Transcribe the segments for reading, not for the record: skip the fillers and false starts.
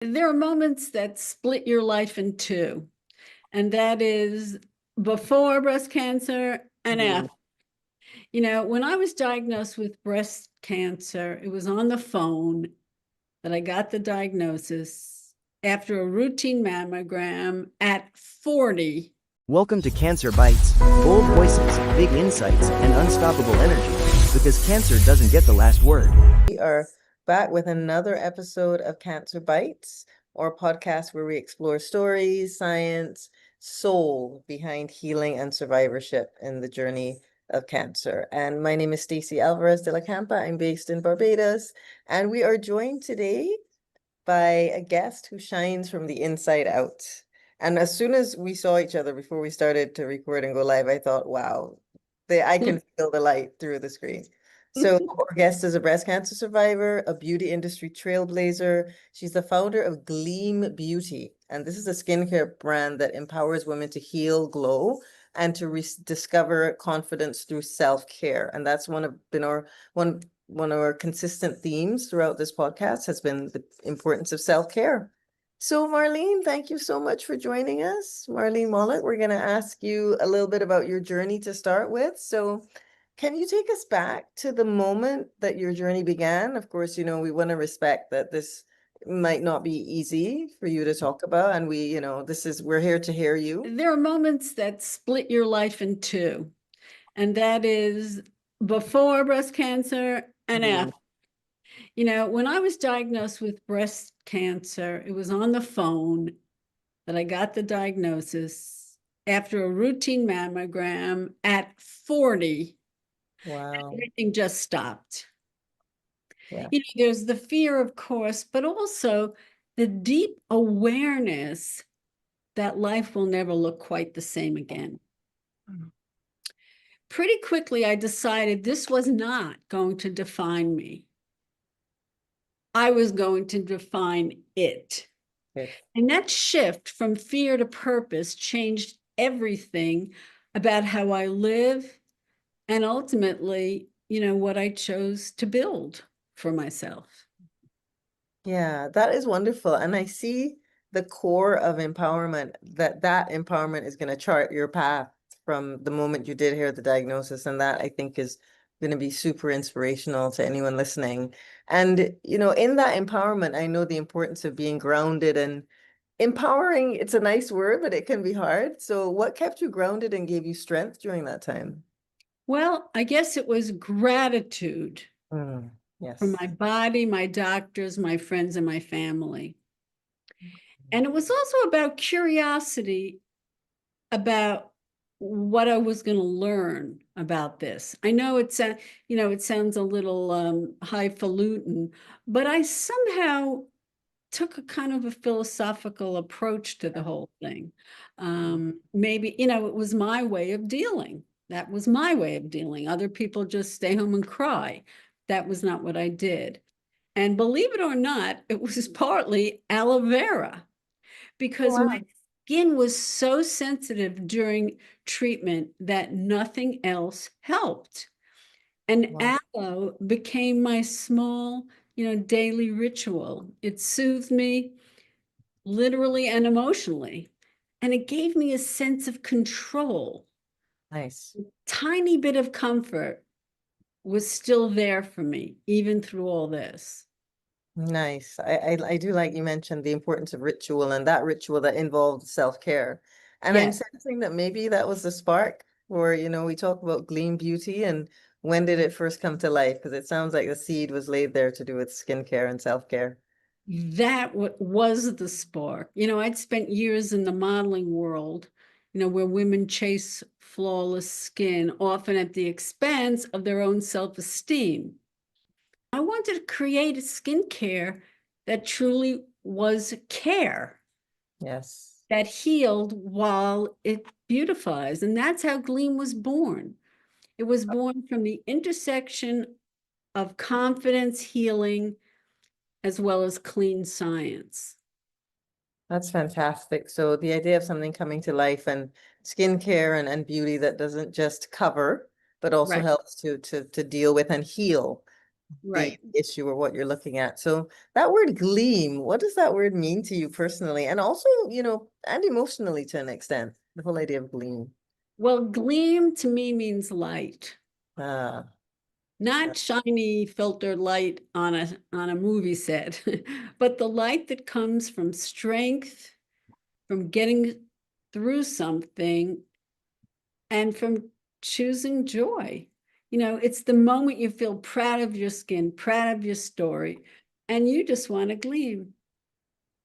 There are moments that split your life in two, and that is before breast cancer and Mm. after. When I was diagnosed with breast cancer, it was on the phone that I got the diagnosis after a routine mammogram at 40. Welcome to Cancer Bites, bold voices, big insights, and unstoppable energy, because cancer doesn't get the last word. We are back with another episode of Cancer Bites, or podcast where we explore stories, science, soul behind healing and survivorship in the journey of cancer. And my name is Stacey Alvarez de la Campa. I'm based in Barbados, and we are joined today by a guest who shines from the inside out. And as soon as we saw each other before we started to record and go live, I thought, wow, I can feel the light through the screen. So our guest is a breast cancer survivor, a beauty industry trailblazer. She's the founder of Gleem Beauty, and this is a skincare brand that empowers women to heal, glow, and to discover confidence through self-care. And that's one of our consistent themes throughout this podcast has been the importance of self-care. So Marlene, thank you so much for joining us. Marlene Wallach, we're going to ask you a little bit about your journey to start with. So can you take us back to the moment that your journey began? Of course, we want to respect that this might not be easy for you to talk about. And we're here to hear you. There are moments that split your life in two, and that is before breast cancer and after. When I was diagnosed with breast cancer, it was on the phone that I got the diagnosis after a routine mammogram at 40. Wow. Everything just stopped. Yeah. There's the fear, of course, but also the deep awareness that life will never look quite the same again. Pretty quickly, I decided this was not going to define me. I was going to define it. Good. And that shift from fear to purpose changed everything about how I live and ultimately, what I chose to build for myself. Yeah, that is wonderful. And I see the core of empowerment, that empowerment is going to chart your path from the moment you did hear the diagnosis. And that I think is going to be super inspirational to anyone listening. And, in that empowerment, I know the importance of being grounded and empowering. It's a nice word, but it can be hard. So what kept you grounded and gave you strength during that time? Well, I guess it was gratitude for Yes. my body, my doctors, my friends, and my family. And it was also about curiosity about what I was going to learn about this. I know it sounds a little highfalutin, but I somehow took a kind of a philosophical approach to the whole thing. Maybe, it was my way of dealing. That was my way of dealing. Other people just stay home and cry. That was not what I did. And believe it or not, it was partly aloe vera because Wow. my skin was so sensitive during treatment that nothing else helped. And Wow. aloe became my small, daily ritual. It soothed me literally and emotionally. And it gave me a sense of control. Nice. Tiny bit of comfort was still there for me, even through all this. Nice. I do like you mentioned the importance of ritual and that ritual that involved self-care. And I'm Yes. sensing that maybe that was the spark where, we talk about Gleam Beauty and when did it first come to life? Because it sounds like the seed was laid there to do with skincare and self-care. That was the spark. I'd spent years in the modeling world, where women chase flawless skin, often at the expense of their own self-esteem. I wanted to create a skincare that truly was care, Yes. that healed while it beautifies. And that's how Gleam was born. It was born from the intersection of confidence, healing, as well as clean science. That's fantastic. So the idea of something coming to life and skincare and beauty that doesn't just cover, but also Right. helps to deal with and heal Right. issue or what you're looking at. So that word gleam, what does that word mean to you personally? And also, and emotionally to an extent, the whole idea of gleam. Well, gleam to me means light, Ah, not shiny filtered light on a movie set, but the light that comes from strength, from getting through something, and from choosing joy. It's the moment you feel proud of your skin, proud of your story, and you just want to gleam.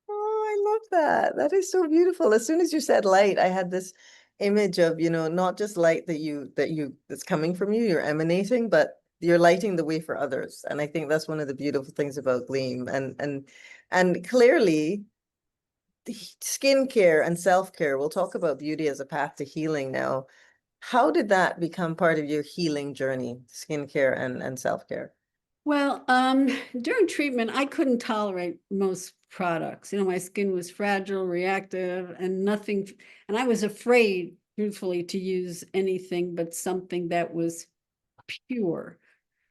oh, I love that. That is so beautiful. As soon as you said light, I had this image of, not just light that's coming from you, you're emanating, but you're lighting the way for others. And I think that's one of the beautiful things about Gleam. And clearly skincare and self-care, we'll talk about beauty as a path to healing now. How did that become part of your healing journey, skincare and self-care? Well, during treatment, I couldn't tolerate most products. My skin was fragile, reactive, and nothing, and I was afraid, truthfully, to use anything but something that was pure.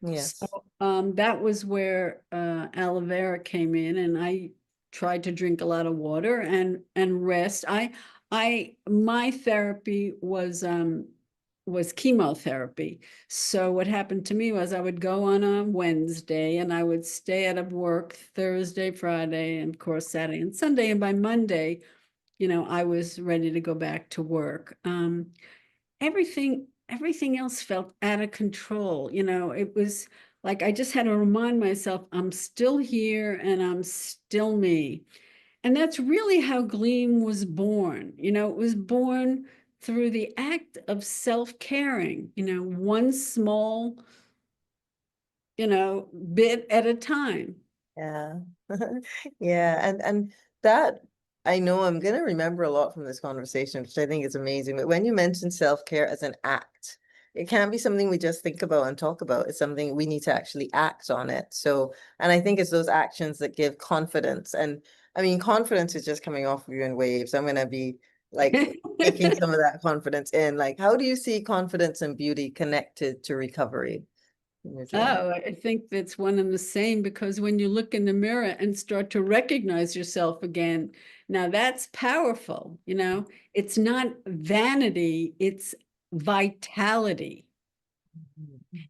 So Yes. that was where aloe vera came in, and I tried to drink a lot of water and rest. My therapy was chemotherapy. So what happened to me was I would go on a Wednesday and I would stay out of work Thursday, Friday, and of course Saturday and Sunday. And by Monday, I was ready to go back to work. Everything else felt out of control. It was like I just had to remind myself I'm still here and I'm still me. And that's really how Gleam was born. It was born through the act of self-caring, one small, bit at a time. Yeah. Yeah. And that I know I'm gonna remember a lot from this conversation, which I think is amazing. But when you mention self-care as an act, it can't be something we just think about and talk about. It's something we need to actually act on it. So, and I think it's those actions that give confidence. And I mean, confidence is just coming off of you in waves. I'm gonna be like taking some of that confidence in. Like, how do you see confidence and beauty connected to recovery in your journey? Oh, I think that's one and the same, because when you look in the mirror and start to recognize yourself again, now that's powerful. It's not vanity, it's vitality.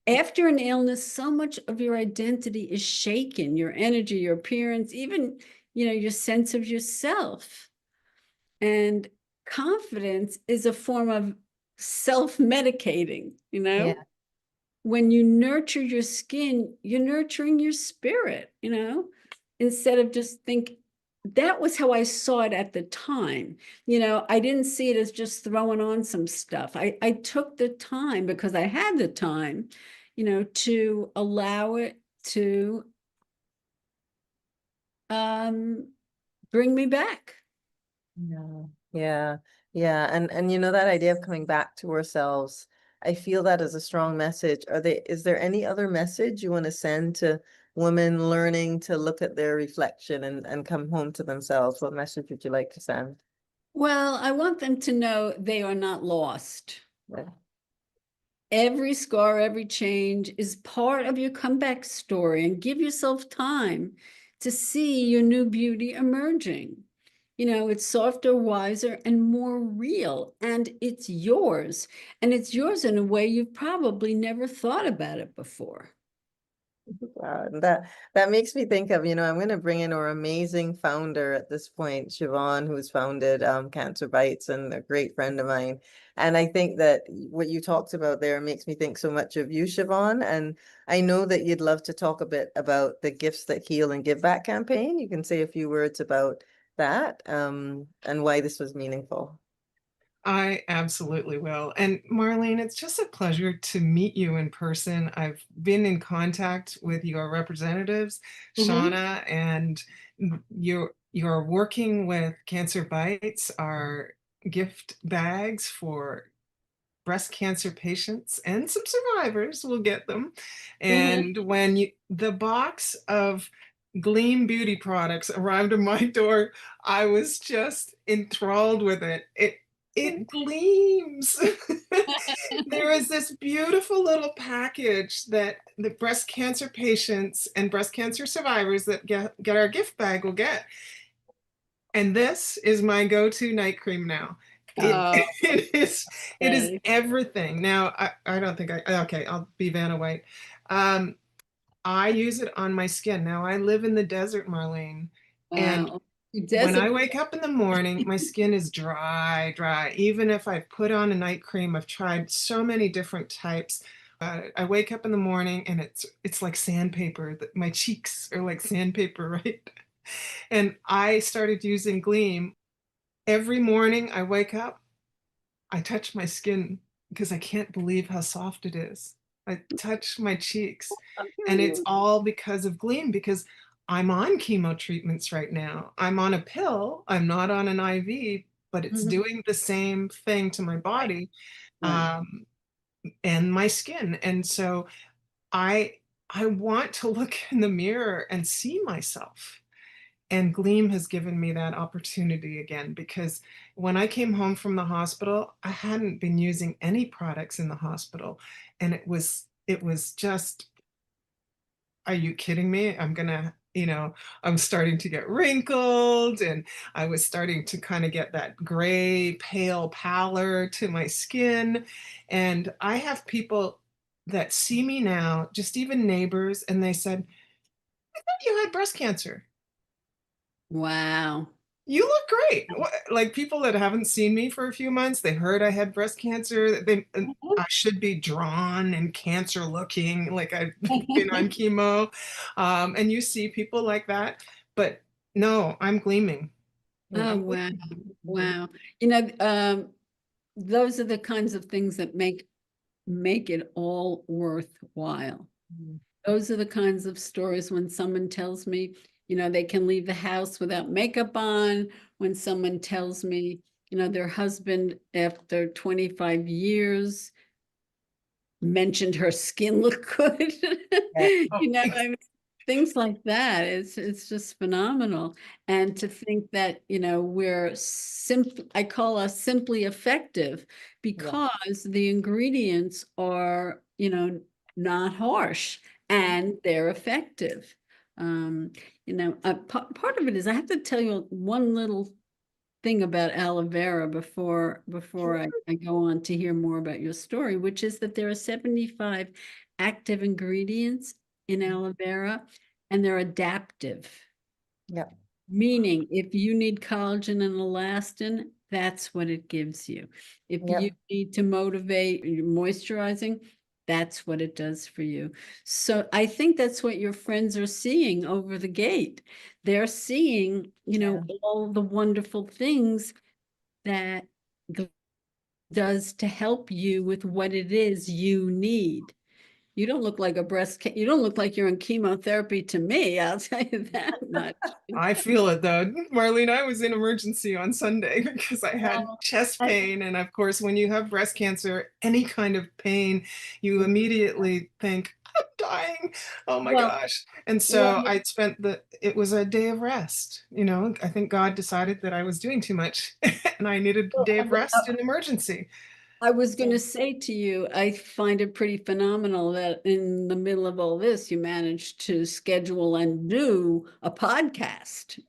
After an illness, so much of your identity is shaken, your energy, your appearance, even, your sense of yourself. And confidence is a form of self-medicating. Yeah. When you nurture your skin, you're nurturing your spirit, instead of just think. That was how I saw it at the time. I didn't see it as just throwing on some stuff. I took the time, because I had the time, to allow it to bring me back. Yeah, yeah, yeah. And that idea of coming back to ourselves, I feel that as a strong message. Is there any other message you want to send to women learning to look at their reflection and come home to themselves? What message would you like to send? Well, I want them to know they are not lost. Yeah. Every scar, every change is part of your comeback story, and give yourself time to see your new beauty emerging. It's softer, wiser, and more real, and it's yours. And it's yours in a way you've probably never thought about it before. Wow, and that makes me think of, I'm going to bring in our amazing founder at this point, Siobhan, who's founded Cancer Bites and a great friend of mine. And I think that what you talked about there makes me think so much of you, Siobhan. And I know that you'd love to talk a bit about the Gifts That Heal and Give Back campaign. You can say a few words about that and why this was meaningful. I absolutely will. And Marlene, it's just a pleasure to meet you in person. I've been in contact with your representatives, Mhm. Shauna, and you're working with Cancer Bites, our gift bags for breast cancer patients and some survivors will get them. Mhm. And when the box of Gleem Beauty products arrived at my door, I was just enthralled with it. it gleams. There is this beautiful little package that the breast cancer patients and breast cancer survivors that get our gift bag will get. And this is my go-to night cream now. It, Oh, it is okay. everything. Now, I don't think okay, I'll be Vanna White. Um, I use it on my skin. Now, I live in the desert, Marlene, and Wow. when I Desert. wake up in the morning, my skin is dry, dry. Even if I put on a night cream, I've tried so many different types. I wake up in the morning and it's like sandpaper. My cheeks are like sandpaper, right? And I started using Gleam. Every morning I wake up, I touch my skin because I can't believe how soft it is. I touch my cheeks, and it's all because of Gleam, because I'm on chemo treatments right now. I'm on a pill, I'm not on an IV, but it's Mhm. doing the same thing to my body, Right. and my skin. And so I I want to look in the mirror and see myself. And Gleam has given me that opportunity again, because when I came home from the hospital, I hadn't been using any products in the hospital. And it was just, are you kidding me? I'm starting to get wrinkled, and I was starting to kind of get that gray, pale pallor to my skin. And I have people that see me now, just even neighbors, and they said, "You had breast cancer. Wow. You look great." Like, people that haven't seen me for a few months, they heard I had breast cancer. I should be drawn and cancer looking, like I've been on chemo. And you see people like that, but no, I'm gleaming. Oh, I'm wow. Mhm. Wow. Those are the kinds of things that make it all worthwhile. Mhm. Those are the kinds of stories when someone tells me, they can leave the house without makeup on, when someone tells me, their husband, after 25 years, mentioned her skin looked good. Yeah. I mean, things like that. It's just phenomenal. And to think that, we're I call us simply effective Yeah. because the ingredients are, not harsh and they're effective. Part of it is I have to tell you one little thing about aloe vera before Sure. I go on to hear more about your story, which is that there are 75 active ingredients in aloe vera, and they're adaptive. Yeah. Meaning, if you need collagen and elastin, that's what it gives you. If you Yep. need to motivate your moisturizing, that's what it does for you. So I think that's what your friends are seeing over the gate. They're seeing, Yeah. all the wonderful things that does to help you with what it is you need. You don't look like you don't look like you're in chemotherapy to me, I'll tell you that much. I feel it though. Marlene, I was in emergency on Sunday because I had Well, chest I, pain. And of course, when you have breast cancer, any kind of pain, you immediately think, I'm dying. Oh my well, gosh. And well, so it was a day of rest. I think God decided that I was doing too much and I needed a day of rest in emergency. I was going Yeah. to say to you, I find it pretty phenomenal that in the middle of all this, you managed to schedule and do a podcast.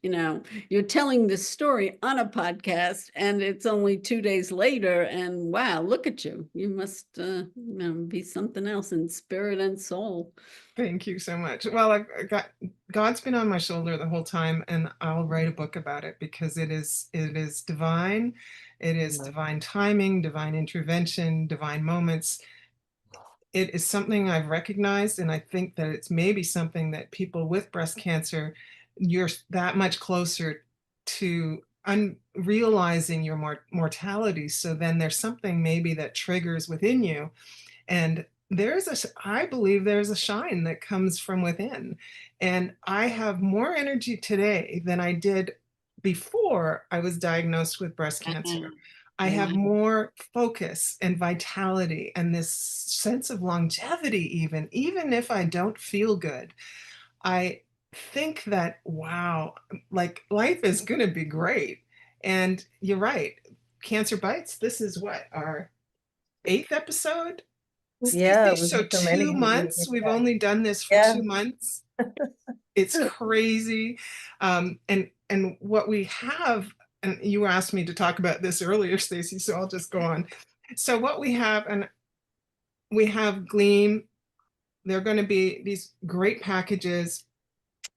You're telling this story on a podcast, and it's only 2 days later. And wow, look at you. You must be something else in spirit and soul. Thank you so much. Well, I got God's been on my shoulder the whole time, and I'll write a book about it because it is divine. It is Mhm. divine timing, divine intervention, divine moments. It is something I've recognized, and I think that it's maybe something that people with breast cancer, you're that much closer to realizing your mortality. So then there's something maybe that triggers within you, and I believe there's a shine that comes from within. And I have more energy today than I did before I was diagnosed with breast cancer. Wow. I have Wow. more focus and vitality and this sense of longevity, even if I don't feel good. I think that, wow, like life is going to be great. And you're right. Cancer Bites. This is what, our 8th episode? Yeah, Stacey, we've so had so many. 2 months. We've only done this for Yeah. 2 months. It's crazy. And what we have, and you asked me to talk about this earlier, Stacey, so I'll just go on. So what we have, and we have Gleem. They're going to be these great packages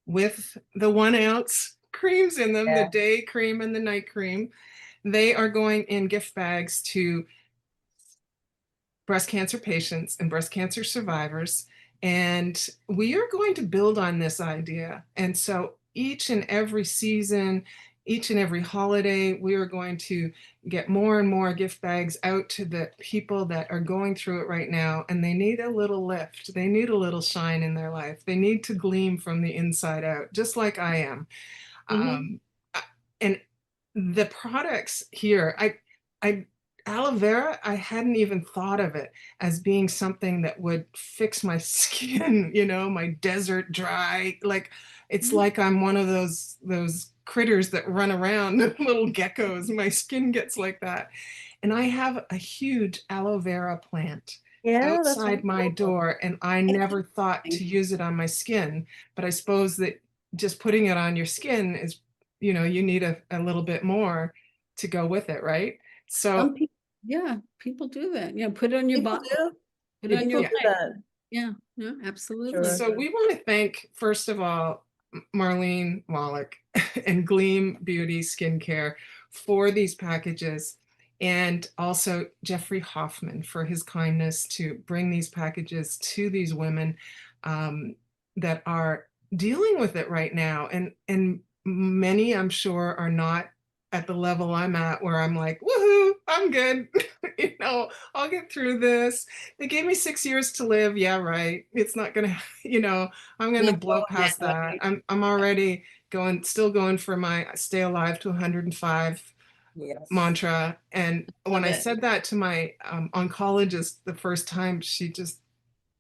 with the 1 ounce creams in them, Yeah. the day cream and the night cream. They are going in gift bags to breast cancer patients and breast cancer survivors. And we are going to build on this idea. And so each and every season, each and every holiday, we are going to get more and more gift bags out to the people that are going through it right now. And they need a little lift. They need a little shine in their life. They need to gleam from the inside out, just like I am. And the products here, I aloe vera, I hadn't even thought of it as being something that would fix my skin, my desert dry. Like it's like I'm one of those critters that run around, little geckos. My skin gets like that. And I have a huge aloe vera plant outside my door, and I never thought to use it on my skin. But I suppose that just putting it on your skin is, you need a little bit more to go with it, right? So Some people, yeah, people do that. Put it on your People body. do. Put it on your People do leg. that. Yeah, absolutely. Sure. So we want to thank, first of all, Marlene Wallach and Gleem Beauty Skincare for these packages, and also Jeffrey Hoffman for his kindness to bring these packages to these women that are dealing with it right now. And many, I'm sure, are not at the level I'm at, where I'm like, woohoo, I'm good. I'll get through this. They gave me 6 years to live. Yeah, right. It's not gonna, I'm gonna blow past that. I'm already still going for my stay alive to 105 mantra. And when I said that to my oncologist the first time, she just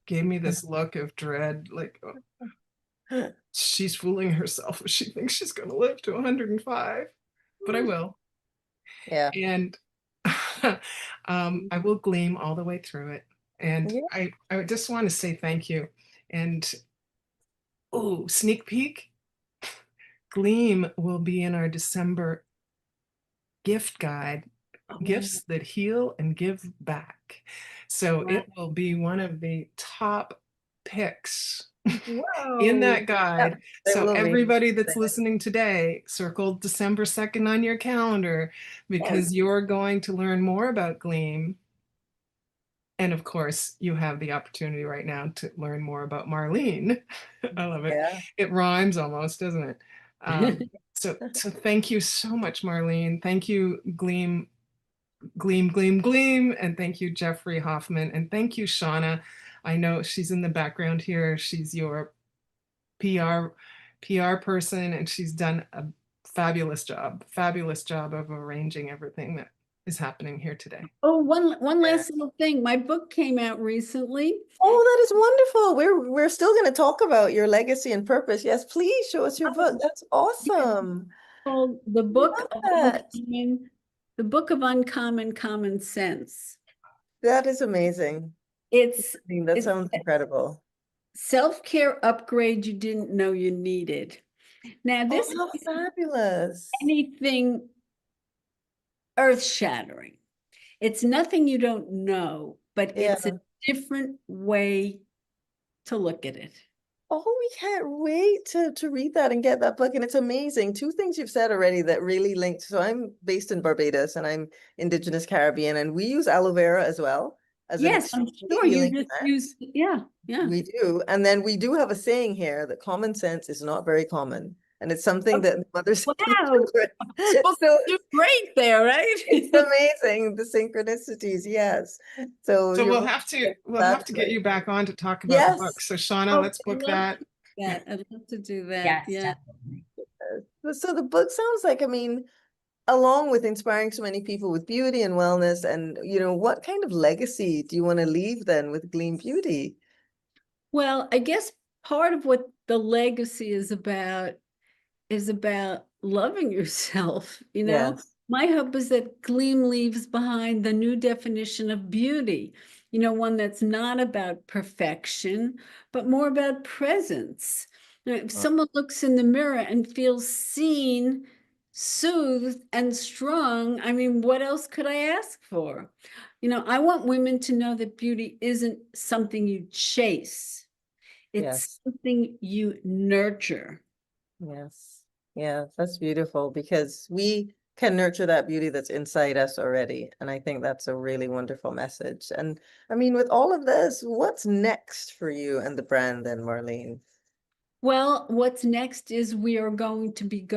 gave me this look of dread, like, she's fooling herself if she thinks she's gonna live to 105. But I will. Yeah. And I will gleam all the way through it. And I just want to say thank you. And sneak peek, Gleem will be in our December gift guide, Gifts That Heal and Give Back. So it will be one of the top picks in that guide. So everybody that's listening today, circle December 2nd on your calendar, because you're going to learn more about Gleem. And of course, you have the opportunity right now to learn more about Marlene. I love it. Yeah. It rhymes almost, doesn't it? So thank you so much, Marlene. Thank you, Gleem, and thank you, Jeffrey Hoffman, and thank you, Shauna. I know she's in the background here. She's your PR person, and she's done a fabulous job of arranging everything that is happening here today. Oh, one last little thing. My book came out recently. Oh, that is wonderful. We're still going to talk about your legacy and purpose. Yes, please show us your book. That's awesome. Called The Book of Uncommon Common Sense. That is amazing. That sounds incredible. Self-care upgrade you didn't know you needed. Now, this is fabulous. Anything earth-shattering. It's nothing you don't know, but it's a different way to look at it. Oh, we can't wait to read that and get that book. And it's amazing. 2 things you've said already that really linked. So I'm based in Barbados and I'm Indigenous Caribbean, and we use aloe vera as well. Yes, I'm sure you just use, yeah. We do. And then we do have a saying here that common sense is not very common. And it's something that mothers so great there, right? It's amazing, the synchronicities. Yes. So we'll have to get you back on to talk about the book. So Shauna, let's book that. I'd love to do that. Yes, So the book sounds like, along with inspiring so many people with beauty and wellness, and what kind of legacy do you want to leave then with Gleem Beauty? Well, I guess part of what the legacy is about loving yourself, Yes. My hope is that Gleam leaves behind the new definition of beauty, one that's not about perfection, but more about presence. If someone looks in the mirror and feels seen, soothed, and strong, I mean, what else could I ask for? I want women to know that beauty isn't something you chase, it's Yes. something you nurture. Yes. Yeah, that's beautiful because we can nurture that beauty that's inside us already. And I think that's a really wonderful message. And I mean, with all of this, what's next for you and the brand then, Marlene? Well, what's next is we are going to be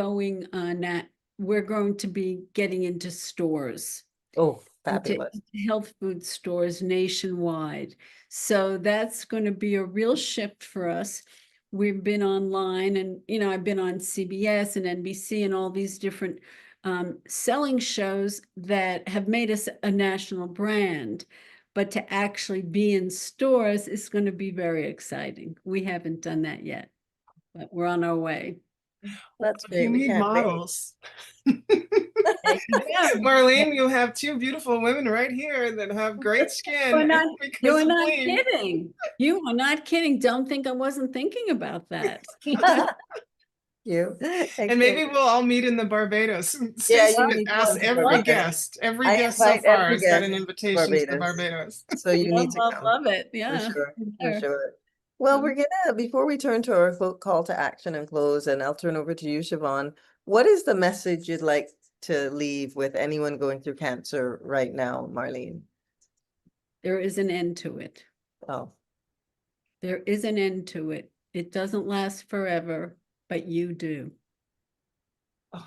we're going to be getting into stores, Oh, into fabulous. health food stores nationwide. So that's going to be a real shift for us. We've been online and, I've been on CBS and NBC and all these different selling shows that have made us a national brand. But to actually be in stores is going to be very exciting. We haven't done that yet, but we're on our way. That's You great. We need can't wait. models. There you go. Marlene, you have two beautiful women right here that have great You're skin not, because you're of not Gleam. kidding. You are not kidding. Don't think I wasn't thinking about that. You. And maybe Excellent. we'll all meet in the Barbados. Yeah, Stacy you has need to asked come to Barbados. every I guest so invite far every has got an guest to invitation to the Barbados. Barbados. So you need to come. Love it. For Yeah. sure, for Sure. sure. Well, we're gonna, before we turn to our call to action and close, and I'll turn over to you, Siobhan, what is the message you'd like to leave with anyone going through cancer right now, Marlene? There is an end to it. Oh, There is an end to it. It doesn't last forever, but you do. oh,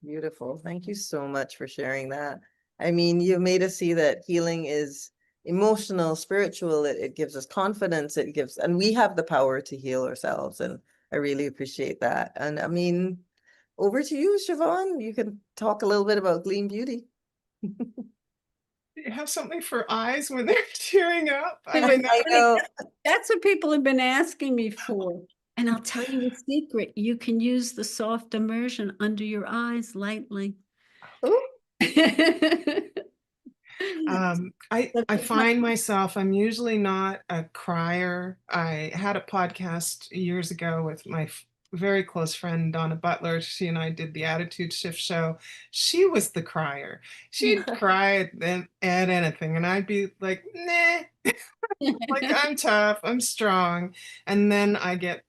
beautiful. Thank you so much for sharing that. I mean, you made us see that healing is emotional, spiritual. It gives us confidence. And we have the power to heal ourselves. And I really appreciate that. And I mean, over to you, Siobhan. You can talk a little bit about Gleam Beauty. You have something for eyes when they're tearing up. I It's mean, I funny, know. that's what people have been asking me for. And I'll tell you a secret. You can use the soft immersion under your eyes lightly. Oh, I find myself, I'm usually not a crier. I had a podcast years ago with my very close friend Donna Butler. She and I did the Attitude Shift show. She was the crier. She'd cry at anything, and I'd be like, nah, like I'm tough, I'm strong. And then I get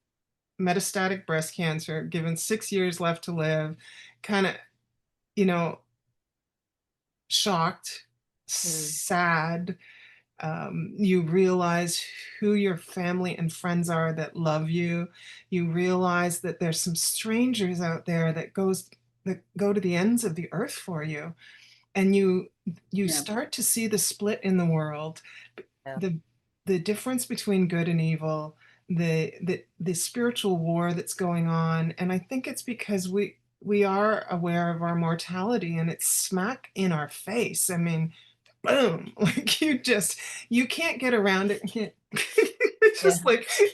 metastatic breast cancer, given 6 years left to live, kind of, you know, shocked, mm, sad. You realize who your family and friends are that love you. You realize that there's some strangers out there that go to the ends of the earth for you, and you Yeah. start to see the split in the world, yeah, the the difference between good and evil, the spiritual war that's going on. And I think it's because we are aware of our mortality, and it's smack in our face. I mean, boom, like you can't get around it. You can't it's yeah, just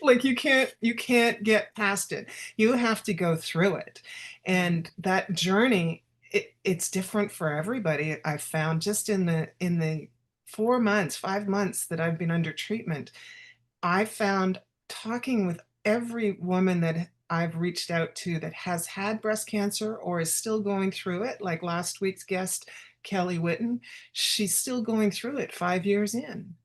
like you can't get past it. You have to go through it. And that journey, it's different for everybody. I've found just in the 4 months, 5 months that I've been under treatment, I found, talking with every woman that I've reached out to that has had breast cancer or is still going through it, like last week's guest, Kelly Witten, she's still going through it 5 years in.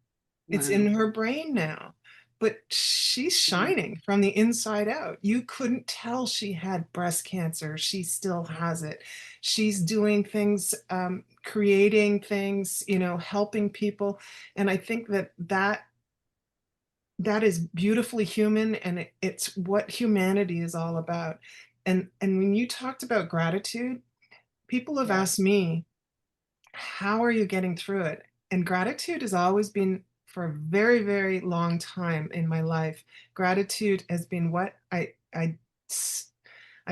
It's in Wow. her brain now, but she's Wow. shining from the inside out. You couldn't tell she had breast cancer. She still has it. She's doing things, creating things, helping people. And I think that is beautifully human, and it's what humanity is all about. And when you talked about gratitude, people have yeah, asked me, how are you getting through it? And gratitude has always been, for a very, very long time in my life, gratitude has been what I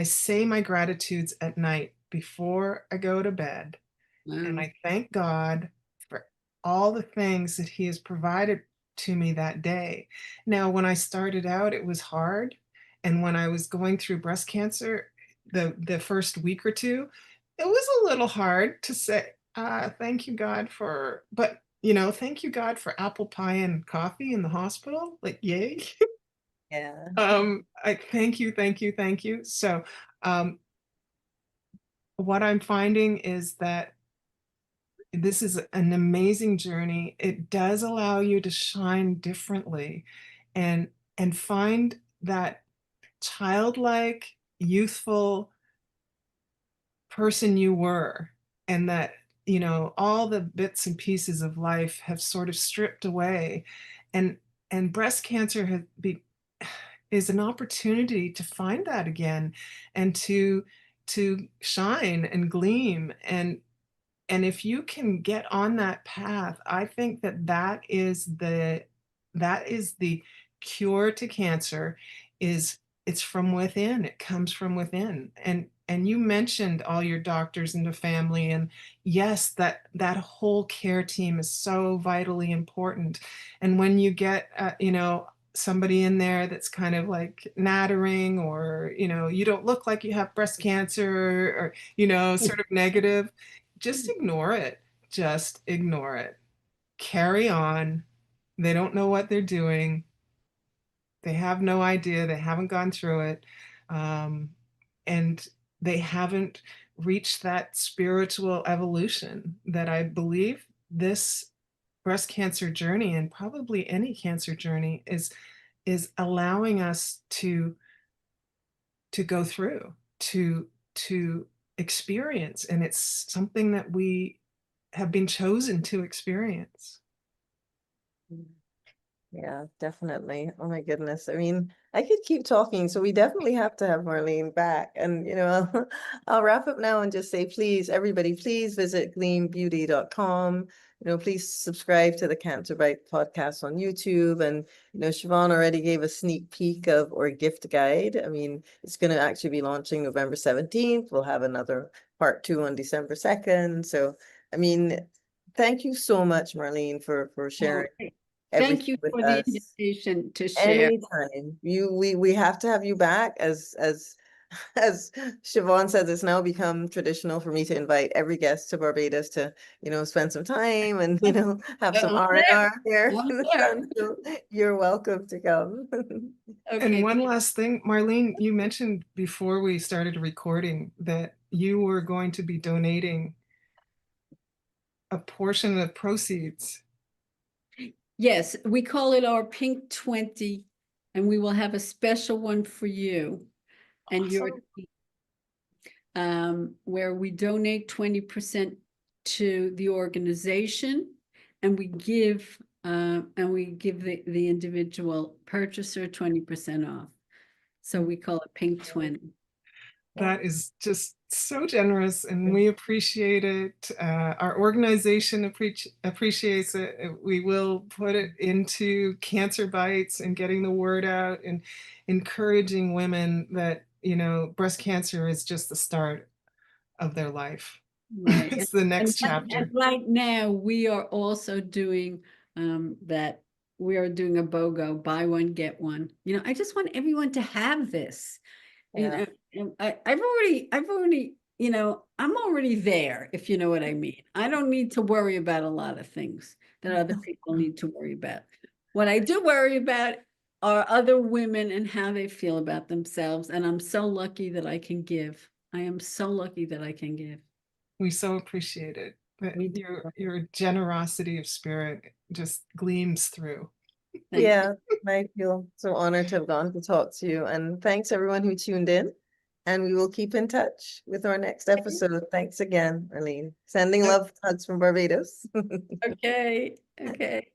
say my gratitudes at night before I go to bed, and Wow. I thank God for all the things that He has provided to me that day. Now, when I started out, it was hard. And when I was going through breast cancer, the first week or two, it was a little hard to say, thank you God for, but thank you God for apple pie and coffee in the hospital. Like, yay. Yeah. I thank you, thank you, thank you. So, what I'm finding is that this is an amazing journey. It does allow you to shine differently and find that childlike, youthful person you were, and that all the bits and pieces of life have sort of stripped away, and breast cancer is an opportunity to find that again, and to shine and gleam, and if you can get on that path, I think that that is the cure to cancer. Is It's from within. It comes from within. And you mentioned all your doctors and the family, and yes, that whole care team is so vitally important. And when you get somebody in there that's kind of like nattering, or you don't look like you have breast cancer, or sort of negative, just ignore it. Just ignore it. Carry on. They don't know what they're doing. They have no idea. They haven't gone through it. And they haven't reached that spiritual evolution that I believe this breast cancer journey, and probably any cancer journey, is allowing us to go through, to experience. And it's something that we have been chosen to experience. Yeah, definitely. Oh my goodness. I mean, I could keep talking, so we definitely have to have Marlene back. And I'll wrap up now and just say, please, everybody, please visit gleambeauty.com. Please subscribe to the Cancer Bite podcast on YouTube. And Siobhan already gave a sneak peek of our gift guide. I mean, it's going to actually be launching November 17th. We'll have another part 2 on December 2nd. So, I mean, thank you so much, Marlene, for sharing Thank you everything with for the us. invitation to share. Anytime. We have to have you back. As as Siobhan says, it's now become traditional for me to invite every guest to Barbados to, spend some time and, have some R&R here. So you're welcome to come. And Okay. one last thing, Marlene, you mentioned before we started recording that you were going to be donating a portion of proceeds. Yes, we call it our Pink 20, and we will have a special one for you and your where we donate 20% to the organization, and we give the individual purchaser 20% off. So we call it Pink 20. That is just so generous, and we appreciate it. Our organization appreciates it. We will put it into Cancer Bites and getting the word out and encouraging women that, breast cancer is just the start of their life. Right. It's the next chapter. And right now we are also doing that. We are doing a BOGO, buy one, get one. I just want everyone to have this. Yeah. And I've already, I'm already there, if you know what I mean. I don't need to worry about a lot of things that other people need to worry about. What I do worry about are other women and how they feel about themselves. And I'm so lucky that I can give. I am so lucky that I can give. We so appreciate it. Your generosity of spirit just gleams through. Thank Yeah, I feel so honored to have gone to talk to you. And thanks everyone who tuned in. And we will keep in touch with our next episode. Thanks again, Marlene. Sending love hugs from Barbados. Okay. Okay.